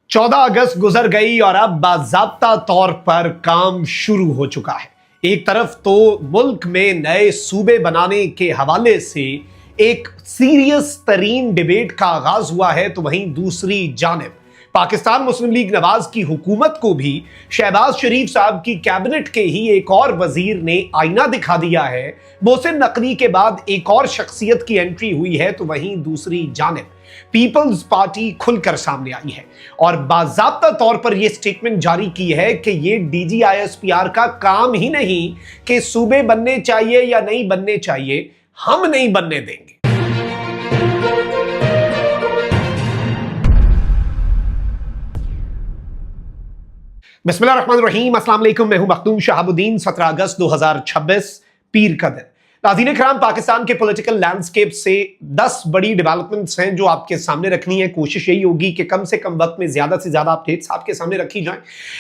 14 अगस्त गुजर गई और अब बाज़ाब्ता तौर पर काम शुरू हो चुका है। एक तरफ तो मुल्क में नए सूबे बनाने के हवाले से एक सीरियस तरीन डिबेट का आगाज हुआ है, तो वहीं दूसरी जानिब पाकिस्तान मुस्लिम लीग नवाज की हुकूमत को भी शहबाज शरीफ साहब की कैबिनेट के ही एक और वजीर ने आईना दिखा दिया है। मोहसिन नकवी के बाद एक और शख्सियत की एंट्री हुई है, तो वहीं दूसरी जानिब पीपल्स पार्टी खुलकर सामने आई है और बाज़ाब्ता तौर पर यह स्टेटमेंट जारी की है कि यह DGISPR का काम ही नहीं कि सूबे बनने चाहिए या नहीं बनने चाहिए, हम नहीं बनने देंगे। बिस्मिल्लाहिर्रहमानिर्रहीम, अस्सलाम वालेकुम। मैं हूं मखदूम शहाबुद्दीन। 17 अगस्त 2026 पीर का दिन। नाज़रीन इकराम, पाकिस्तान के पॉलिटिकल लैंडस्केप से 10 बड़ी डेवलपमेंट्स हैं जो आपके सामने रखनी है। कोशिश यही होगी कि कम से कम वक्त में ज्यादा से ज्यादा अपडेट्स आपके सामने रखी जाएं।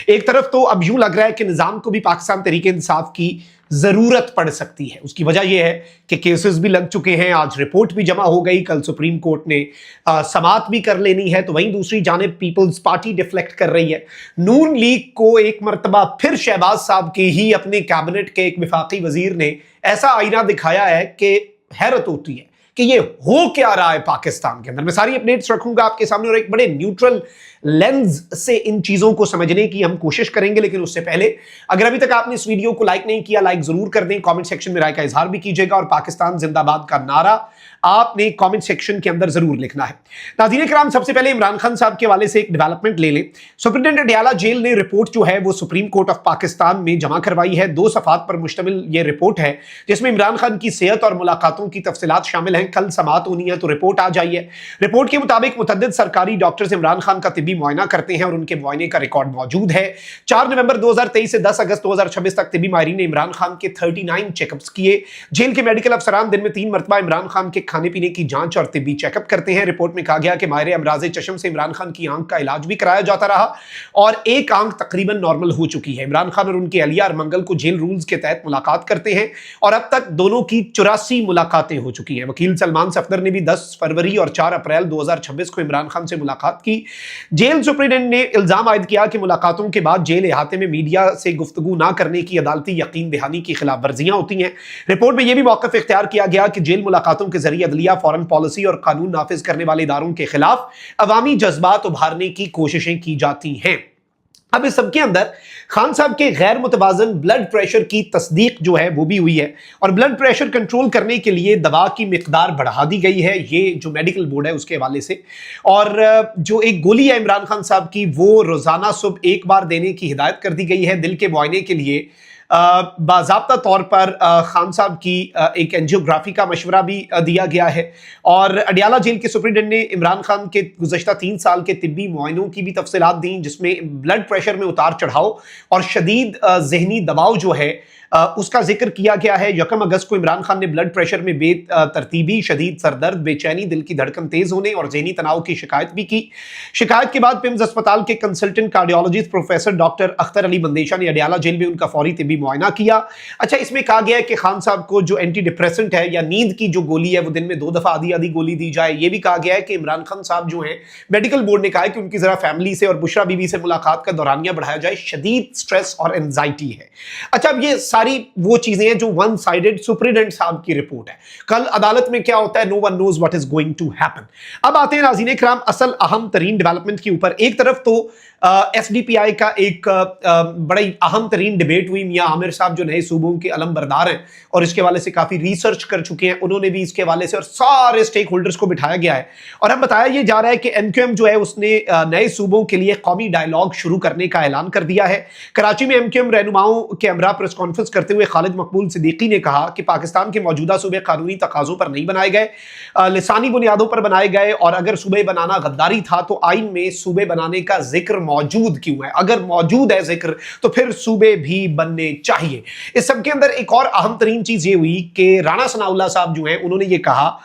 एक तरफ तो अब यूं लग रहा है कि निजाम को भी पाकिस्तान तहरीक इंसाफ की जरूरत पड़ सकती है। उसकी वजह यह है कि केसेस भी लग चुके हैं, आज रिपोर्ट भी जमा हो गई, कल सुप्रीम कोर्ट ने समाअत भी कर लेनी है। तो वहीं दूसरी जानिब पीपल्स पार्टी डिफ्लेक्ट कर रही है। नून लीग को एक मरतबा फिर शहबाज साहब के ही अपने कैबिनेट के एक विफाकी वजीर ने ऐसा आईना दिखाया है कि हैरत होती है कि ये हो क्या रहा है पाकिस्तान के अंदर। मैं सारी अपडेट्स रखूंगा आपके सामने और एक बड़े न्यूट्रल लेंस से इन चीजों को समझने की हम कोशिश करेंगे। लेकिन उससे पहले अगर अभी तक आपने इस वीडियो को लाइक नहीं किया, लाइक जरूर कर दें, कमेंट सेक्शन में राय का इजहार भी कीजिएगा और पाकिस्तान जिंदाबाद का नारा आपने कमेंट सेक्शन के अंदर जरूर लिखना है। नाज़रीन इकराम, सबसे पहले इमरान खान साहब के हवाले से एक डेवलपमेंट ले लें। सुप्रीटेंडेंट अडियाला जेल ने रिपोर्ट जो है वो सुप्रीम कोर्ट ऑफ पाकिस्तान में जमा करवाई है। 2 सफ़ात पर मुश्तमिल ये रिपोर्ट है जिसमें इमरान खान की सेहत और मुलाकातों की तफसीलात शामिल हैं। कल समाअत होनी है तो रिपोर्ट आ जाइए। रिपोर्ट के मुताबिक मुतअद्दिद सरकारी डॉक्टर्स इमरान खान का तिब्बी मुआयना करते हैं और उनके मुआयने का रिकॉर्ड मौजूद है। 4 नवंबर 2023 से 10 अगस्त 2026 तक तिब्बी माहिरीन ने इमरान खान के 39 चेकअप्स किए। जेल के मेडिकल अफसरान दिन में 3 मरतबा इमरान खान के खाने पीने की जांच और तिब्बी चेकअप करते हैं। रिपोर्ट में कहा गया कि माहिर अमराज़े चश्म से इमरान खान की आंख का इलाज भी कराया जाता रहा और एक आंख तकरीबन नॉर्मल हो चुकी है। इमरान खान और उनके अहलिया अरमंगल को जेल रूल्स के तहत मुलाकात करते हैं और अब तक दोनों की 84 मुलाकातें हो चुकी हैं। वकील सलमान सफदर ने भी 10 फरवरी और 4 अप्रैल 2026 को इमरान खान से मुलाकात की। जेल सुप्रीटेंडेंट ने इल्जाम आयद किया कि मुलाकातों के बाद जेल अहाते में मीडिया से गुफ्तगू ना करने की अदालती यकीन दहानी की खिलाफ वर्जियां होती हैं। रिपोर्ट में यह भी मौक़िफ़ इख्तियार किया गया कि जेल मुलाकातों के जरिए अदलिया, फॉरेन पॉलिसी और कानून नाफिज करने वाले इदारों के खिलाफ अवामी जज्बात उभारने की कोशिशें की जाती हैं। अब इस सबके अंदर खान साहब के गैर मुतवाजन ब्लड प्रेशर की तस्दीक जो है वो भी हुई है और ब्लड प्रेशर कंट्रोल करने के लिए दवा की मिकदार बढ़ा दी गई है, ये जो मेडिकल बोर्ड है उसके हवाले से। और जो एक गोली है इमरान खान साहब की वो रोजाना सुबह 1 बार देने की हिदायत कर दी गई है। दिल के मुआयने के लिए बाज़ाब्ता तौर पर खान साहब की एक एंजियोग्राफी का मशवरा भी दिया गया है। और अडियाला जेल के सुप्रीटेंडेंट ने इमरान खान के गुज़श्ता 3 साल के तिब्बी मुआयनों की भी तफसीलात दी, जिसमें ब्लड प्रेशर में उतार चढ़ाव और शदीद जहनी दबाव जो है उसका जिक्र किया गया है। 1 अगस्त को इमरान खान ने ब्लड प्रेशर में बेतरतीबी, शदीद सरदर्द, बेचैनी, दिल की धड़कन तेज होने और जहनी तनाव की शिकायत भी की। शिकायत के बाद पिम्स अस्पताल के consultant cardiologist professor doctor Akhtar Ali Mandesha ने अडियाला जेल में उनका फौरी तिब्बी मुआयना किया। अच्छा, इसमें कहा गया है कि खान साहब को जो एंटी डिप्रेसेंट है या नींद की जो गोली है वो दिन में 2 दफा आधी गोली दी जाए। ये भी कहा गया है कि इमरान खान साहब जो है, मेडिकल बोर्ड ने कहा है कि उनकी जरा फैमिली से और बुशरा बीवी से मुलाकात का दौरानिया बढ़ाया जाए, शदीद स्ट्रेस और एंजाइटी है। अच्छा, अब ये सारी वो चीजें हैं जो वन साइडेड सुप्रीटेंडेंट साहब की रिपोर्ट है। कल अदालत में क्या होता है, no one knows what is going to happen. अब आते हैं नाज़रीन इकराम असल अहम तरीन डेवलपमेंट के ऊपर। एक तरफ तो SDPI का एक बड़ी अहम तरीन डिबेट हुई। मियां आमिर साहब जो नए सूबों के अलम बरदार हैं और इसके हवाले से काफी रिसर्च कर चुके हैं, उन्होंने भी इसके हवाले से और सारे स्टेक होल्डर्स को बिठाया गया है और अब बताया यह जा रहा है कि MQM जो है उसने नए सूबों के लिए कौमी डायलॉग शुरू करने का ऐलान कर दिया है। कराची में MQM रहनुमाओं के हमरा प्रेस कॉन्फ्रेंस करते हुए खालिद मकबूल सिद्दीकी ने कहा कि पाकिस्तान के मौजूदा सूबे कानूनी तकाजों पर नहीं बनाए गए, लिसानी बुनियादों पर बनाए गए और अगर सूबे बनाना गद्दारी था तो आइन में सूबे बनाने का जिक्र मौजूद क्यों है? अगर मौजूद है जिक्र तो फिर सूबे भी बनने चाहिए। इस सब के अंदर एक और अहम तरीन चीज ये हुई कि राणा सनाउल्लाह साहब जो हैं उन्होंने ये कहा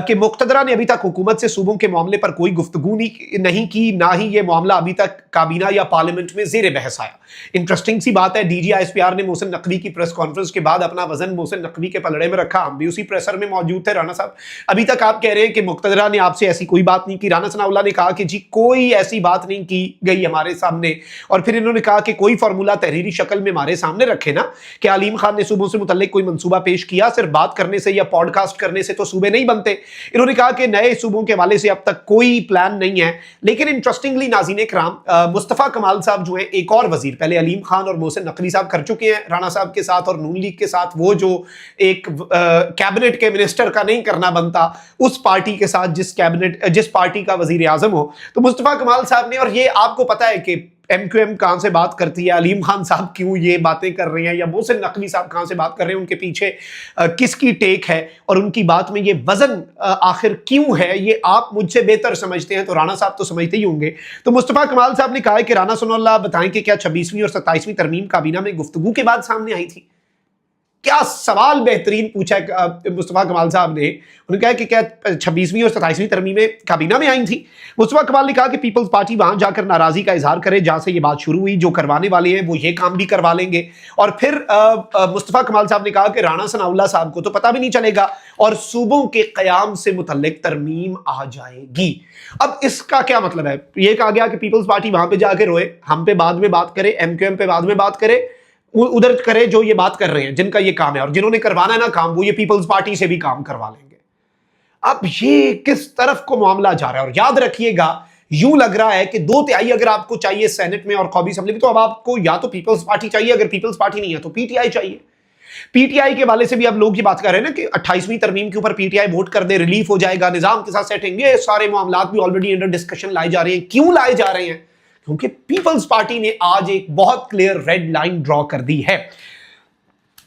कि मुक्तदरा ने अभी तक हुकूमत से सूबों के मामले पर कोई गुफ्तगू नहीं की, ना ही ये मामला अभी तक काबीना या पार्लियामेंट में ज़ेर बहस आया। इंटरेस्टिंग सी बात है, DGISPR ने मोहसिन नकवी की की प्रेस कॉन्फ्रेंस के बाद अपना वजन मोहसिन नकवी के पलड़े में रखा, हम भी उसी प्रेशर में मौजूद थे। राणा साहब, अभी तक आप कह रहे हैं कि मुक्तदरा ने आपसे ऐसी कोई बात नहीं की। राणा सनाउल्लाह ने कहा कि जी कोई ऐसी बात नहीं की गई हमारे सामने, और फिर इन्होंने कहा कि कोई फार्मूला तहरीरी शक्ल में हमारे सामने रखे ना कि अलीम खान ने सूबों से मुतल्लिक कोई मंसूबा पेश किया, सिर्फ बात करने से या पॉडकास्ट करने से तो सूबे नहीं बनते। इन्होंने कहा कि नए सूबों के हवाले से अब तक कोई प्लान नहीं है। लेकिन इंटरेस्टिंगली नाज़रीन इकराम, मुस्तफ़ा कमाल साहब जो है एक और वजीर, पहले अलीम खान और मोहसिन नकवी साहब कर चुके हैं राणा साहब के साथ और नून लीग के साथ, वो जो एक कैबिनेट के मिनिस्टर का नहीं करना बनता उस पार्टी के साथ जिस पार्टी का वजीर आजम हो, तो मुस्तफ़ा कमाल साहब ने, और ये आपको पता है कि MQM कहां से बात करती है, अलीम खान साहब क्यों ये बातें कर रहे हैं, या मोहसिन नकवी साहब कहां से बात कर रहे हैं, उनके पीछे किसकी टेक है और उनकी बात में ये वजन आखिर क्यों है, ये आप मुझसे बेहतर समझते हैं, तो राणा साहब तो समझते ही होंगे। तो मुस्तफ़ा कमाल साहब ने कहा है कि राणा सनाउल्लाह बताएं कि क्या 26वीं और 27वीं तरमीम काबीना में गुफ्तगू के बाद सामने आई थी। क्या सवाल बेहतरीन पूछा है मुस्तफ़ा कमाल साहब ने। उन्होंने कहा कि क्या 26वीं और 27वीं तरमीमें काबीना में आई थी। मुस्तफ़ा कमाल ने कहा कि पीपल्स पार्टी वहां जाकर नाराजगी का इजहार करे जहां से ये बात शुरू हुई, जो करवाने वाले हैं वो ये काम भी करवा लेंगे। और फिर मुस्तफ़ा कमाल साहब ने कहा कि राणा सनाउल्लाह साहब को तो पता भी नहीं चलेगा और सूबों के क़याम से मुतल्लिक तरमीम आ जाएगी। अब इसका क्या मतलब है? ये कहा गया कि पीपल्स पार्टी वहां पर जाके रोए, हम पे बाद में बात करे, MQM पे बाद में बात करे, उधर करे जो ये बात कर रहे हैं, जिनका ये काम है, और जिन्होंने करवाना है ना काम, वो ये पीपल्स पार्टी से भी काम करवा लेंगे। अब ये किस तरफ को मामला जा रहा है? और याद रखिएगा, यूं लग रहा है कि 2/3 अगर आपको चाहिए सेनेट में और कौमी असेंबली में, तो अब आपको या तो पीपल्स पार्टी चाहिए, अगर पीपल्स पार्टी नहीं है तो PTI चाहिए। PTI के वाले से भी अब लोग ये बात कर रहे हैं ना कि 28वीं तरमीम के ऊपर PTI वोट कर दे, रिलीफ हो जाएगा, निजाम के साथ सेटिंग, ये सारे मामला भी ऑलरेडी अंडर डिस्कशन लाए जा रहे हैं। क्यों लाए जा रहे हैं? क्योंकि पीपल्स पार्टी ने आज एक बहुत क्लियर रेड लाइन ड्रॉ कर दी है।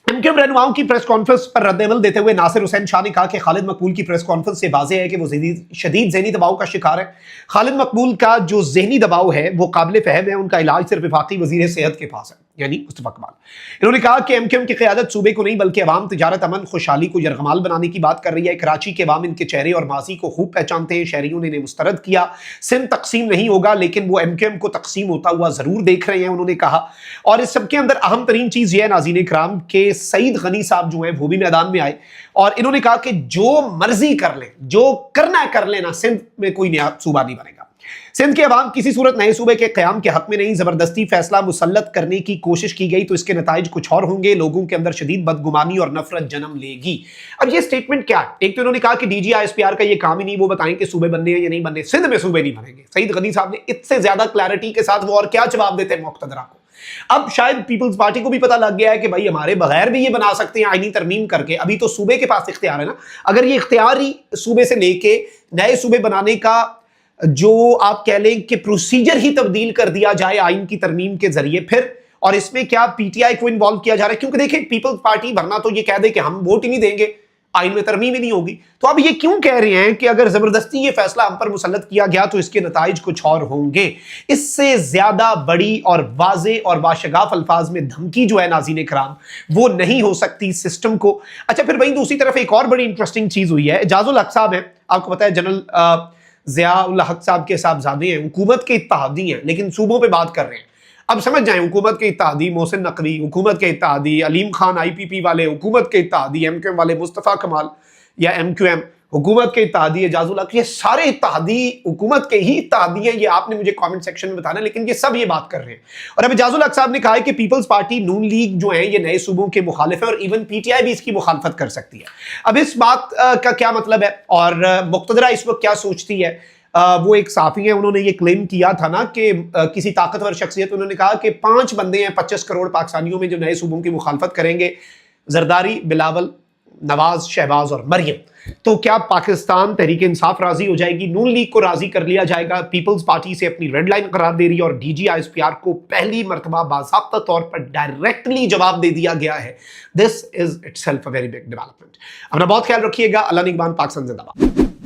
MQM रहनुमाओं की प्रेस कॉन्फ्रेंस पर रद्द-ए-अमल देते हुए नासिर हुसैन शाह ने कहा कि खालिद मकबूल की प्रेस कॉन्फ्रेंस से वाज़ेह है कि वो शदीद ज़हनी दबाव का शिकार है। खालिद मकबूल का जो ज़हनी दबाव है वो काबिल फ़हम है, उनका इलाज सिर्फ वफाकी वज़ीर सेहत के पास है, यानी मुस्तफ़ा कमाल। इन्होंने कहा कि MQM की क़यादत सूबे को नहीं बल्कि अवाम, तिजारत, अमन, खुशहाली को यरगमाल बनाने की बात कर रही है। कराची के अवाम इनके चेहरे और माजी को खूब पहचानते हैं, शहरियों ने इन्हें मुस्तरद किया। सिंध तकसीम नहीं होगा लेकिन वो MQM को तकसीम होता हुआ ज़रूर देख रहे हैं, उन्होंने कहा। और इस सबके अंदर अहम तरीन चीज़ यह है नाज़रीन इकराम के सईद गनी साहब जो हैं वो भी मैदान में आए और इन्होंने कहा कि जो मर्जी कर लें, जो करना है कर लेना, सिंध में कोई नया सूबा नहीं बनेगा। सिंध के अवाम किसी सूरत नए सूबे के क़याम के हक में नहीं, जबरदस्ती फैसला मुसल्लत करने की कोशिश की गई तो इसके नताइज कुछ और होंगे, लोगों के अंदर शदीद बदगुमानी और नफरत जन्म लेगी। अब ये स्टेटमेंट क्या है? एक तो इन्होंने कहा कि DG ISPR का ये काम ही नहीं, वो बताएं कि सूबे बनने हैं या नहीं बनने। सिंध में सूबे नहीं बनेंगे। सईद गनी साहब ने इससे ज्यादा क्लैरिटी के साथ वो और क्या जवाब देते हैं मुक़्तदरा को। अब शायद पीपल्स पार्टी को भी पता लग गया है कि भाई हमारे बगैर भी ये बना सकते हैं आईनी तरमीम करके। अभी तो सूबे के पास इख्तियार है ना, अगर ये इख्तियार ही सूबे से लेके नए सूबे बनाने का जो आप कह लें कि प्रोसीजर ही तब्दील कर दिया जाए आइन की तरमीम के जरिए, फिर और इसमें क्या PTI को इन्वॉल्व किया जा रहा है? क्योंकि देखिए पीपल्स पार्टी वरना तो ये कह दे कि हम वोट ही नहीं देंगे, आइन में तरमीम ही नहीं होगी। तो अब ये क्यों कह रहे हैं कि अगर जबरदस्ती ये फैसला हम पर मुसल्लत किया गया तो इसके नताइज कुछ और होंगे? इससे ज्यादा बड़ी और वाज़े और बाशगाफ अल्फाज में धमकी जो है नाज़रीन इकराम वो नहीं हो सकती सिस्टम को। अच्छा, फिर वहीं दूसरी तरफ एक और बड़ी इंटरेस्टिंग चीज हुई है। एजाजुल हक साहब है, आपको पता है जनरल ज़िया-उल हक साहब के साहबजादे हैं, हुकूमत के इत्तेहादी हैं लेकिन सूबों पे बात कर रहे हैं। अब समझ जाएं, हुकूमत के इत्तेहादी मोहसिन नकवी, हुकूमत के इत्तेहादी अलीम खान IPP वाले, हुकूमत के इत्तेहादी MQM वाले मुस्तफ़ा कमाल या MQM, हुकूमत के इत्तेहादी एजाजुल हक, ये सारे इत्तेहादी हुकूमत के ही इत्तेहादी हैं। ये आपने मुझे कमेंट सेक्शन में बताना, लेकिन ये सब ये बात कर रहे हैं। और अब एजाजुल हक साहब ने कहा है कि पीपल्स पार्टी, नून लीग जो है ये नए सूबों के मुखालिफ है और इवन PTI भी इसकी मुखालफत कर सकती है। अब इस बात का क्या मतलब है और मुक़्तदरा इस वक्त क्या सोचती है? वो एक साफी है, उन्होंने ये क्लेम किया था ना कि किसी ताकतवर शख्सियत, उन्होंने कहा कि 5 बंदे हैं 25 करोड़ पाकिस्तानियों में जो नए सूबों की मुखालफत करेंगे, जरदारी, बिलावल, नवाज, शहबाज और मरियम। तो क्या पाकिस्तान तहरीक इंसाफ राजी हो जाएगी? नून लीग को राजी कर लिया जाएगा? पीपल्स पार्टी से अपनी रेड लाइन करार दे रही है और DG ISPR को पहली मरतबा बाज़ाब्ता तौर पर डायरेक्टली जवाब दे दिया गया है। This is itself a very big development. अपना बहुत ख्याल रखिएगा। अल्लाह निगहबान। पाकिस्तान जिंदाबाद।